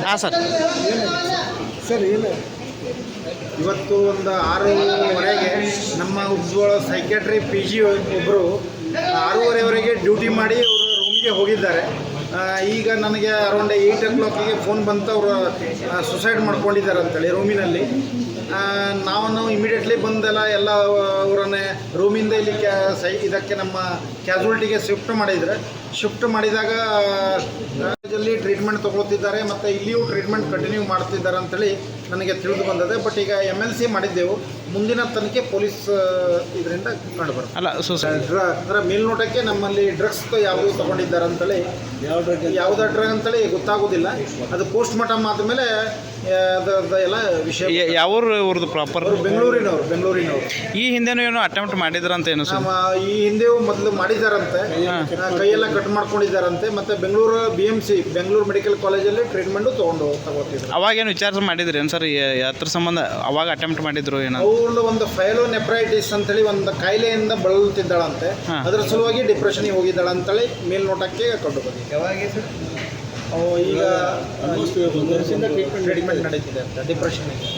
ಹಾಂ sir. Sir ಏನು ಇವತ್ತು ಒಂದು 6:30ವರೆಗೆ ನಮ್ಮ ಉಜ್ವಲ ಸೈಕ್ಯಾಟ್ರಿ ಪಿ ಜಿ ಒಬ್ಬರು 6:30ವರೆಗೆ ಡ್ಯೂಟಿ ಮಾಡಿ ಅವರು ರೂಮಿಗೆ ಹೋಗಿದ್ದಾರೆ. ಈಗ ನನಗೆ ಅರೌಂಡ್ 8 o'clock ಫೋನ್ ಬಂತು, ಅವರು ಸುಸೈಡ್ ಮಾಡ್ಕೊಂಡಿದ್ದಾರೆ ಅಂತೇಳಿ ರೂಮಿನಲ್ಲಿ. ನಾವು ಇಮಿಡಿಯೇಟ್ಲಿ ಬಂದೆಲ್ಲ ಎಲ್ಲ ಅವರನ್ನೇ ರೂಮಿಂದ ಇಲ್ಲಿ ಇದಕ್ಕೆ ನಮ್ಮ ಕ್ಯಾಸುವಲ್ಟಿಗೆ ಶಿಫ್ಟ್ ಮಾಡಿದಾಗ ಕಾಲೇಜಲ್ಲಿ ಟ್ರೀಟ್ಮೆಂಟ್ ತೊಗೊಳ್ತಿದ್ದಾರೆ ಮತ್ತು ಇಲ್ಲಿಯೂ ಟ್ರೀಟ್ಮೆಂಟ್ ಕಂಟಿನ್ಯೂ ಮಾಡ್ತಿದ್ದಾರೆ ಅಂತೇಳಿ ನನಗೆ ತಿಳಿದು ಬಂದಿದೆ. ಬಟ್ ಈಗ MLC ಮಾಡಿದ್ದೆವು, ಮುಂದಿನ ತನಿಖೆ ಪೊಲೀಸ್ ಇದರಿಂದ ಕಂಡುಬರುತ್ತೆ. ಅಲ್ಲ ಅಂದರೆ ಮೇಲ್ನೋಟಕ್ಕೆ ನಮ್ಮಲ್ಲಿ ಡ್ರಗ್ಸ್ ಯಾವುದೂ ತೊಗೊಂಡಿದ್ದಾರೆ ಅಂತೇಳಿ, ಯಾವುದೇ ಡ್ರಗ್ ಅಂತೇಳಿ ಗೊತ್ತಾಗೋದಿಲ್ಲ. ಅದು ಪೋಸ್ಟ್ ಮಾರ್ಟಮ್ ಆದಮೇಲೆ ಎಲ್ಲ ವಿಷಯ. ಯಾವ್ರು ಇವ್ರದ್ದು ಪ್ರಾಪರ್? ಬೆಂಗಳೂರಿನವರು. ಈ ಹಿಂದೆನೂ ಏನೋ ಅಟೆಂಪ್ಟ್ ಮಾಡಿದ್ರಂತ ಏನು ಸರ್? ಈ ಹಿಂದೆಯೂ ಮೊದಲು ಮಾಡಿದ್ದಾರಂತೆ, ಕೈಯೆಲ್ಲ ಕಟ್ ಮಾಡ್ಕೊಂಡಿದ್ದಾರಂತೆ. ಮತ್ತು ಬೆಂಗಳೂರು BMC ಬೆಂಗಳೂರು ಮೆಡಿಕಲ್ ಕಾಲೇಜಲ್ಲಿ ಟ್ರೀಟ್ಮೆಂಟು ತಗೋತಿದ್ರು. ಅವಾಗೇನು ವಿಚಾರ ಮಾಡಿದ್ರಿ ಏನು ಸರ್? ಅದ್ರ ಸಂಬಂಧ ಅವಾಗ ಅಟೆಂಪ್ಟ್ ಮಾಡಿದ್ರು ಏನೋ? ಅವ್ರದ್ದು ಒಂದು ಫೈಲೋನೆಫ್ರೈಟಿಸ್ ಅಂತೇಳಿ ಒಂದು ಕಾಯಿಲೆಯಿಂದ ಬಳಲುತ್ತಿದ್ದಾಳಂತೆ. ಅದರ ಸಲುವಾಗಿ ಡಿಪ್ರೆಷನ್ಗೆ ಹೋಗಿದ್ದಾಳೆ ಅಂತೇಳಿ ಮೇಲ್ನೋಟಕ್ಕೆ ಕಂಡು ಬಂದಿದೆ. ಯಾವಾಗ ಸರ್? ಈಗ ಟ್ರೀಟ್ಮೆಂಟ್ ನಡೀತಿದೆ ಅಂತ ಡಿಪ್ರೆಷನ್ಗೆ.